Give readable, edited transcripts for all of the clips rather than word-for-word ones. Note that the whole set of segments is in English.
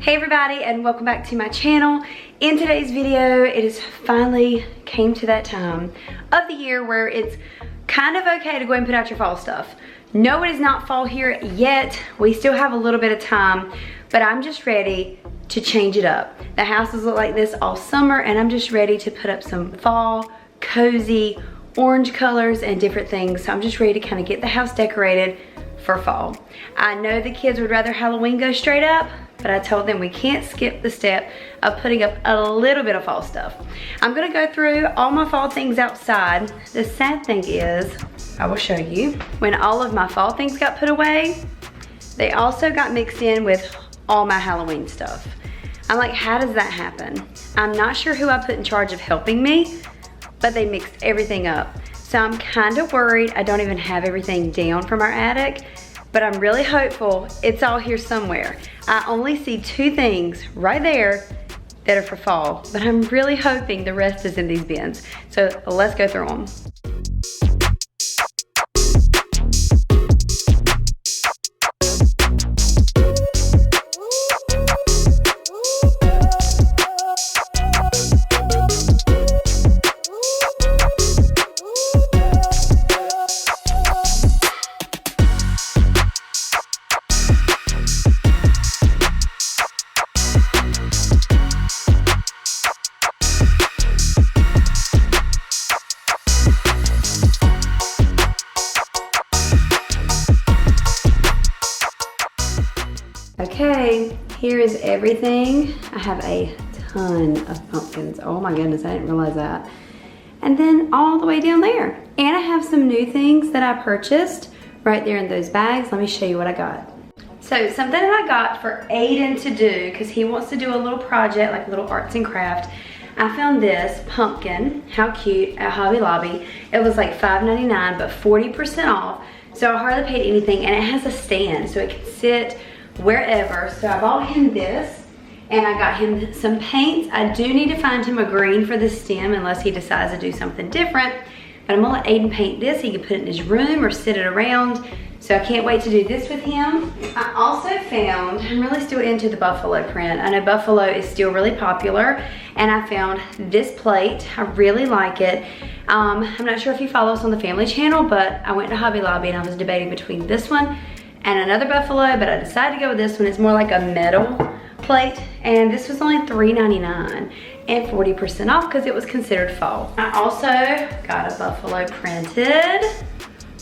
Hey everybody, and welcome back to my channel. In today's video, it is finally came to that time of the year where it's kind of okay to go and put out your fall stuff. No, it is not fall here yet. We still have a little bit of time, but I'm just ready to change it up. The houses look like this all summer, and I'm just ready to put up some fall, cozy, orange colors and different things. So I'm just ready to kind of get the house decorated for fall. I know the kids would rather Halloween go straight up, but I told them we can't skip the step of putting up a little bit of fall stuff. I'm gonna go through all my fall things outside. The sad thing is, I will show you, when all of my fall things got put away, they also got mixed in with all my Halloween stuff. I'm like, how does that happen? I'm not sure who I put in charge of helping me, but they mixed everything up. So I'm kind of worried I don't even have everything down from our attic, but I'm really hopeful it's all here somewhere. I only see two things right there that are for fall, but I'm really hoping the rest is in these bins. So let's go through them. Okay, here is everything. I have a ton of pumpkins. Oh my goodness, I didn't realize that. And then all the way down there. And I have some new things that I purchased right there in those bags. Let me show you what I got. So something that I got for Aiden to do, because he wants to do a little project, like a little arts and craft. I found this pumpkin, how cute, at Hobby Lobby. It was like $5.99, but 40% off. So I hardly paid anything, and it has a stand, so it can sit wherever. So I bought him this, and I got him some paints. I do need to find him a green for the stem unless he decides to do something different, but I'm gonna let Aiden paint this. He can put it in his room or sit it around. So I can't wait to do this with him. I also found, I'm really still into the buffalo print. I know buffalo is still really popular, and I found this plate. I really like it. I'm not sure if you follow us on the family channel, but I went to Hobby Lobby and I was debating between this one and another buffalo, but I decided to go with this one. It's more like a metal plate, and this was only $3.99 and 40% off because it was considered fall. I also got a buffalo printed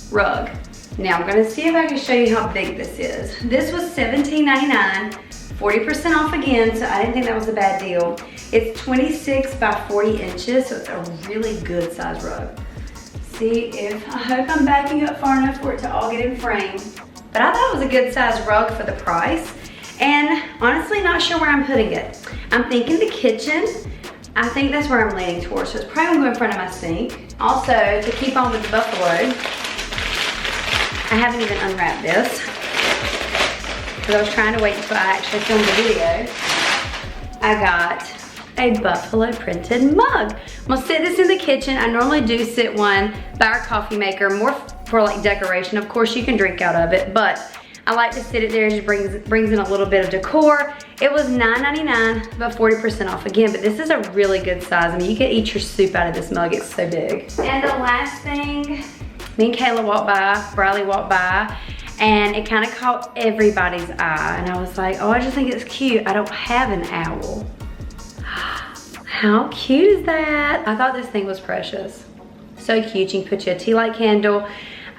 rug. Now I'm gonna see if I can show you how big this is. This was $17.99, 40% off again, so I didn't think that was a bad deal. It's 26 by 40 inches, so it's a really good size rug. See if, I hope I'm backing up far enough for it to all get in frame. But I thought it was a good size rug for the price, and honestly not sure where I'm putting it. I'm thinking the kitchen. I think that's where I'm leaning towards, so it's probably gonna go in front of my sink. Also, to keep on with the buffalo, I haven't even unwrapped this because I was trying to wait until I actually filmed the video. I got a buffalo printed mug. I'm gonna sit this in the kitchen. I normally do sit one by our coffee maker, more for like decoration. Of course you can drink out of it, but I like to sit it there. It just brings in a little bit of decor. It was $9.99, but 40% off again, but this is a really good size. I mean, you can eat your soup out of this mug, it's so big. And the last thing, me and Kayla walked by, Briley walked by, and it kind of caught everybody's eye. And I was like, oh, I just think it's cute. I don't have an owl. How cute is that? I thought this thing was precious. So cute. You can put you a tea light candle.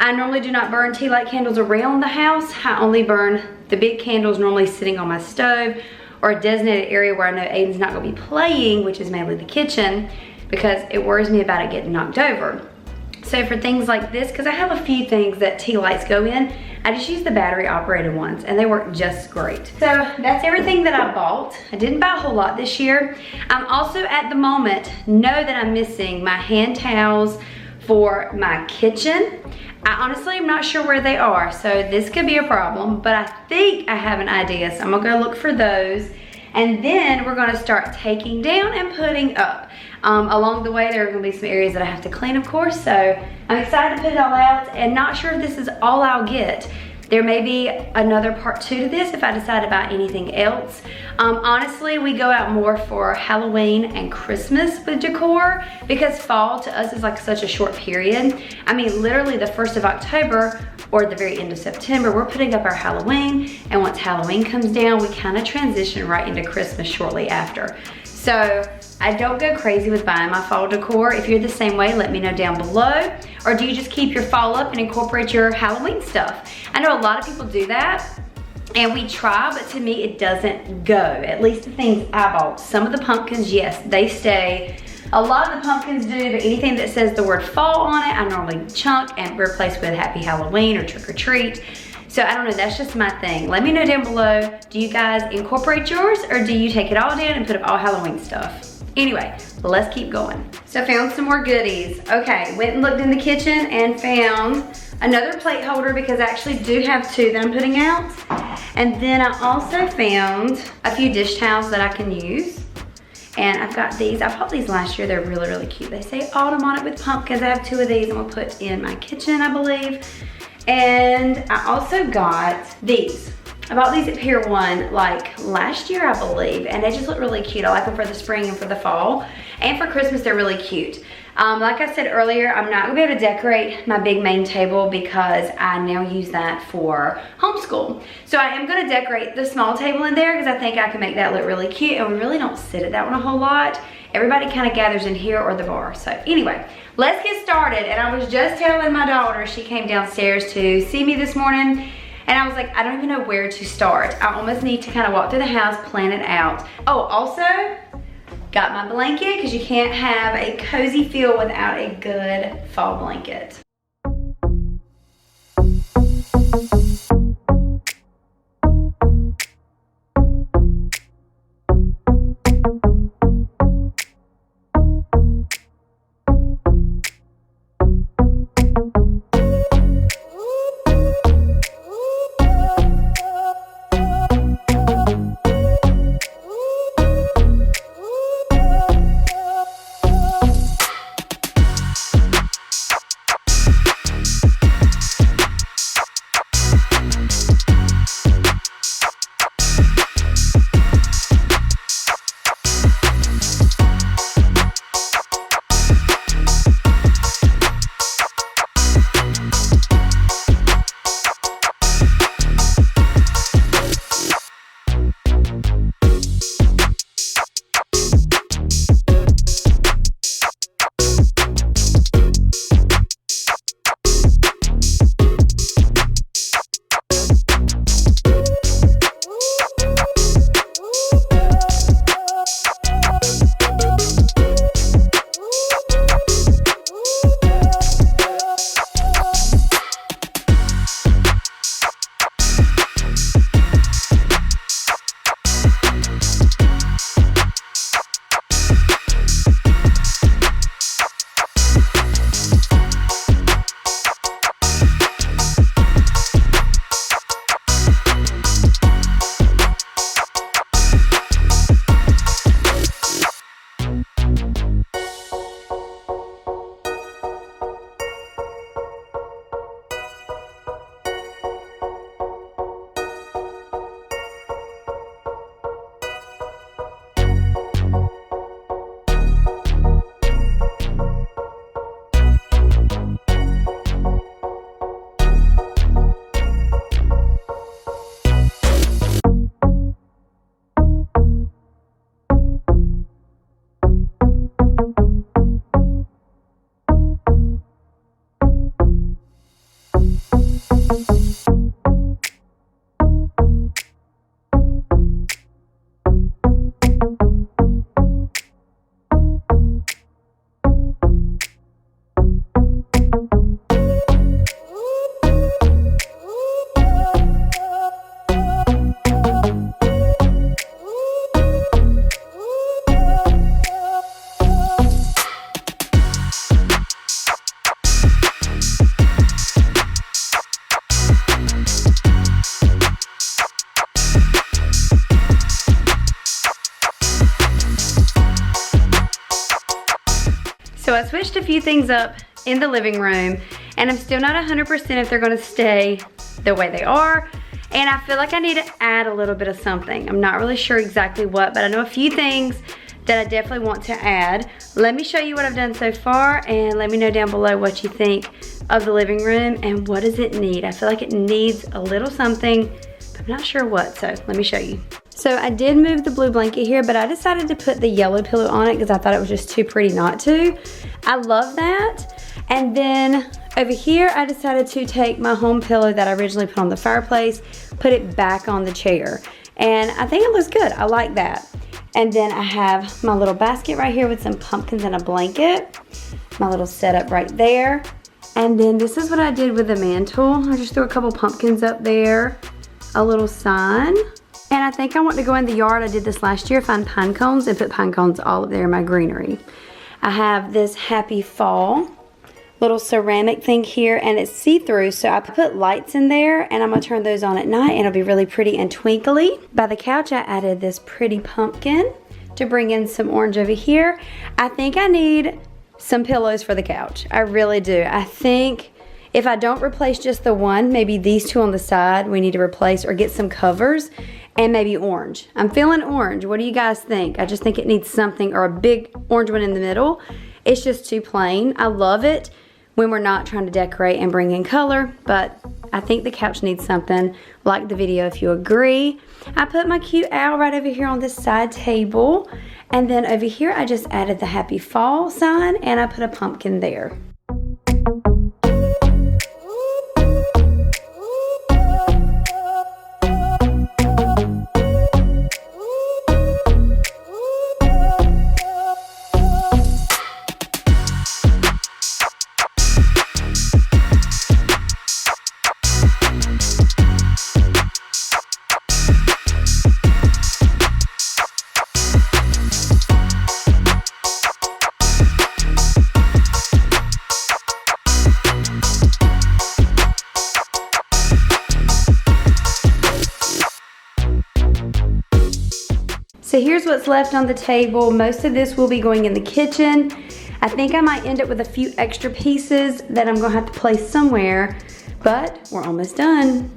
I normally do not burn tea light candles around the house. I only burn the big candles normally sitting on my stove or a designated area where I know Aiden's not gonna be playing, which is mainly the kitchen, because it worries me about it getting knocked over. So for things like this, because I have a few things that tea lights go in, I just use the battery operated ones and they work just great. So that's everything that I bought. I didn't buy a whole lot this year. I'm also at the moment know that I'm missing my hand towels for my kitchen. I honestly am not sure where they are, so this could be a problem, but I think I have an idea, so I'm gonna go look for those. And then we're gonna start taking down and putting up. Along the way, there are gonna be some areas that I have to clean, of course, so I'm excited to put it all out and not sure if this is all I'll get. There may be another part 2 to this if I decide to buy anything else. Honestly, we go out more for Halloween and Christmas with decor because fall to us is like such a short period. I mean, literally the 1st of October or the very end of September, we're putting up our Halloween, and once Halloween comes down, we kind of transition right into Christmas shortly after. So I don't go crazy with buying my fall decor. If you're the same way, let me know down below. Or do you just keep your fall up and incorporate your Halloween stuff? I know a lot of people do that, and we try, but to me, it doesn't go. At least the things I bought. Some of the pumpkins, yes, they stay. A lot of the pumpkins do, but anything that says the word fall on it, I normally chunk and replace with Happy Halloween or Trick or Treat. So I don't know, that's just my thing. Let me know down below, do you guys incorporate yours or do you take it all down and put up all Halloween stuff? Anyway, let's keep going. So I found some more goodies. Okay, went and looked in the kitchen and found another plate holder because I actually do have 2 that I'm putting out. And then I also found a few dish towels that I can use. And I've got these, I bought these last year, they're really, really cute. They say autumn on it with pumpkins. I have 2 of these I'm gonna put in my kitchen, I believe. And I also got these. I bought these at Pier 1 like last year, I believe, and they just look really cute. I like them for the spring and for the fall. And for Christmas, they're really cute. Like I said earlier, I'm not gonna be able to decorate my big main table because I now use that for homeschool. So I am gonna decorate the small table in there because I think I can make that look really cute, and we really don't sit at that one a whole lot. Everybody kind of gathers in here or the bar. So anyway, let's get started. And I was just telling my daughter, she came downstairs to see me this morning, and I was like, I don't even know where to start. I almost need to kind of walk through the house, plan it out. Oh, also, got my blanket because you can't have a cozy feel without a good fall blanket. So I switched a few things up in the living room, and I'm still not 100% if they're gonna stay the way they are. And I feel like I need to add a little bit of something. I'm not really sure exactly what, but I know a few things that I definitely want to add. Let me show you what I've done so far and let me know down below what you think of the living room and what does it need. I feel like it needs a little something, but I'm not sure what, so let me show you. So I did move the blue blanket here, but I decided to put the yellow pillow on it because I thought it was just too pretty not to. I love that. And then over here, I decided to take my home pillow that I originally put on the fireplace, put it back on the chair. And I think it looks good, I like that. And then I have my little basket right here with some pumpkins and a blanket. My little setup right there. And then this is what I did with the mantle. I just threw a couple pumpkins up there, a little sign. And I think I want to go in the yard. I did this last year, find pine cones and put pine cones all up there in my greenery. I have this happy fall little ceramic thing here and it's see-through, so I put lights in there and I'm gonna turn those on at night and it'll be really pretty and twinkly. By the couch I added this pretty pumpkin to bring in some orange over here. I think I need some pillows for the couch. I really do. I think if I don't replace just the one, maybe these two on the side we need to replace or get some covers and maybe orange. I'm feeling orange. What do you guys think? I just think it needs something, or a big orange one in the middle. It's just too plain. I love it when we're not trying to decorate and bring in color, but I think the couch needs something. Like the video if you agree. I put my cute owl right over here on this side table, and then over here I just added the happy fall sign and I put a pumpkin there. So here's what's left on the table. Most of this will be going in the kitchen. I think I might end up with a few extra pieces that I'm gonna have to place somewhere, but we're almost done.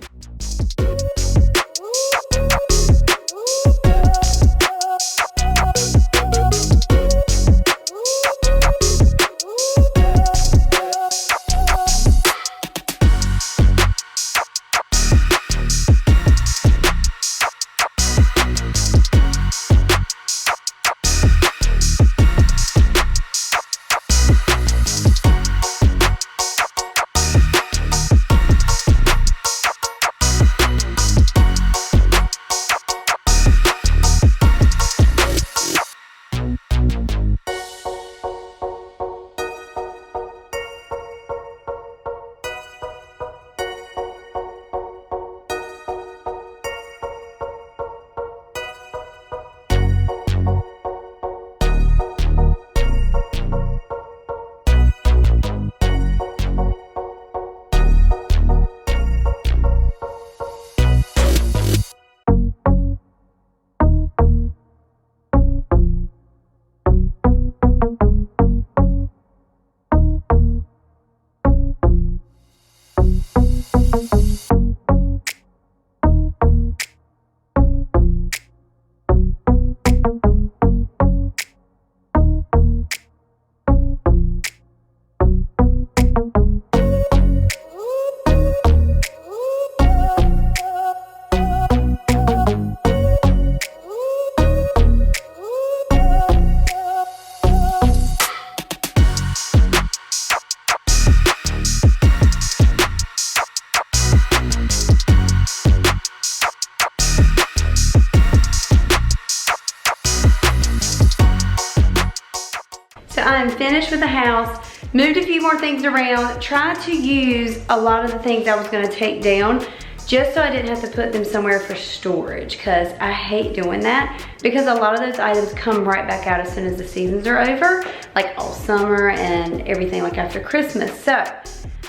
I'm finished with the house, moved a few more things around, tried to use a lot of the things I was gonna take down just so I didn't have to put them somewhere for storage, because I hate doing that because a lot of those items come right back out as soon as the seasons are over, like all summer and everything, like after Christmas. So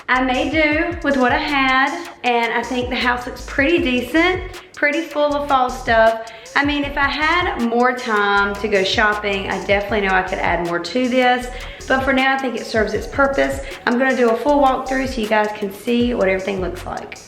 I made do with what I had, and I think the house looks pretty decent, pretty full of fall stuff. I mean, if I had more time to go shopping, I definitely know I could add more to this. But for now, I think it serves its purpose. I'm gonna do a full walkthrough so you guys can see what everything looks like.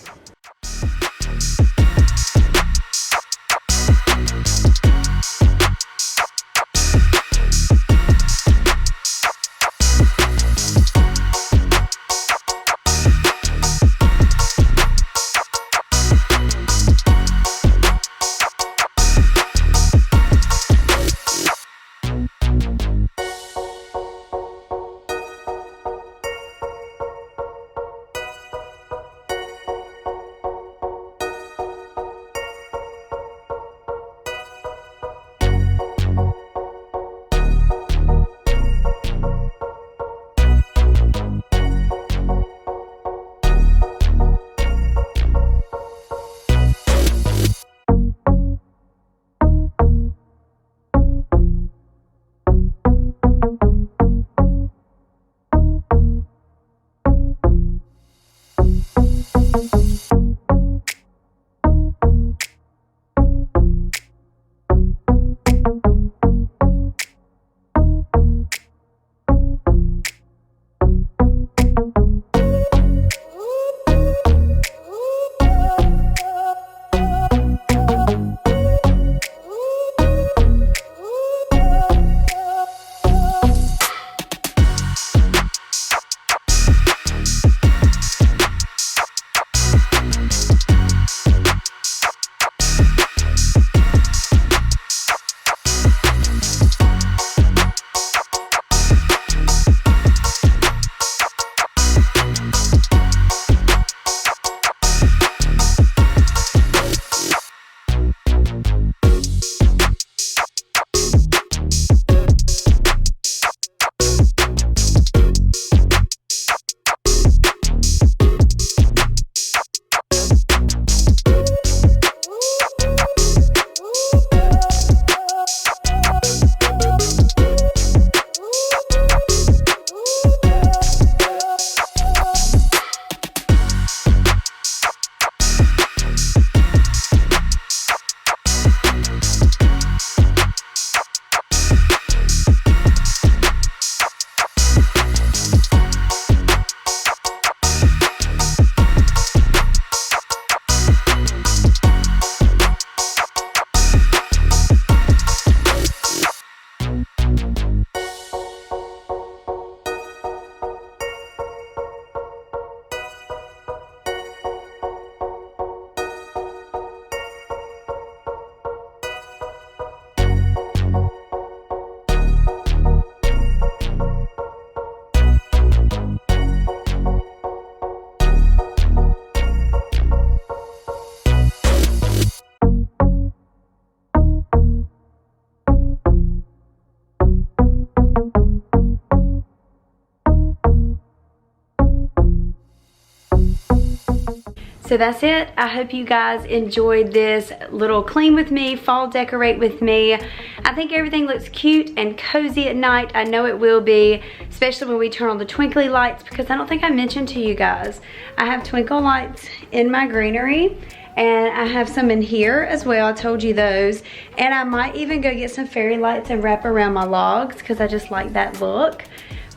So that's it. I hope you guys enjoyed this little clean with me, fall decorate with me. I think everything looks cute and cozy at night. I know it will be, especially when we turn on the twinkly lights, because I don't think I mentioned to you guys, I have twinkle lights in my greenery, and I have some in here as well. I told you those. And I might even go get some fairy lights and wrap around my logs, because I just like that look.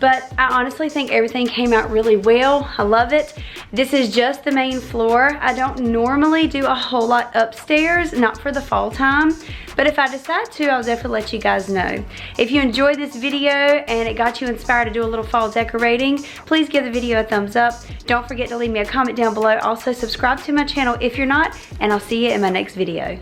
But I honestly think everything came out really well. I love it. This is just the main floor. I don't normally do a whole lot upstairs, not for the fall time. But if I decide to, I'll definitely let you guys know. If you enjoyed this video and it got you inspired to do a little fall decorating, please give the video a thumbs up. Don't forget to leave me a comment down below. Also, subscribe to my channel if you're not, and I'll see you in my next video.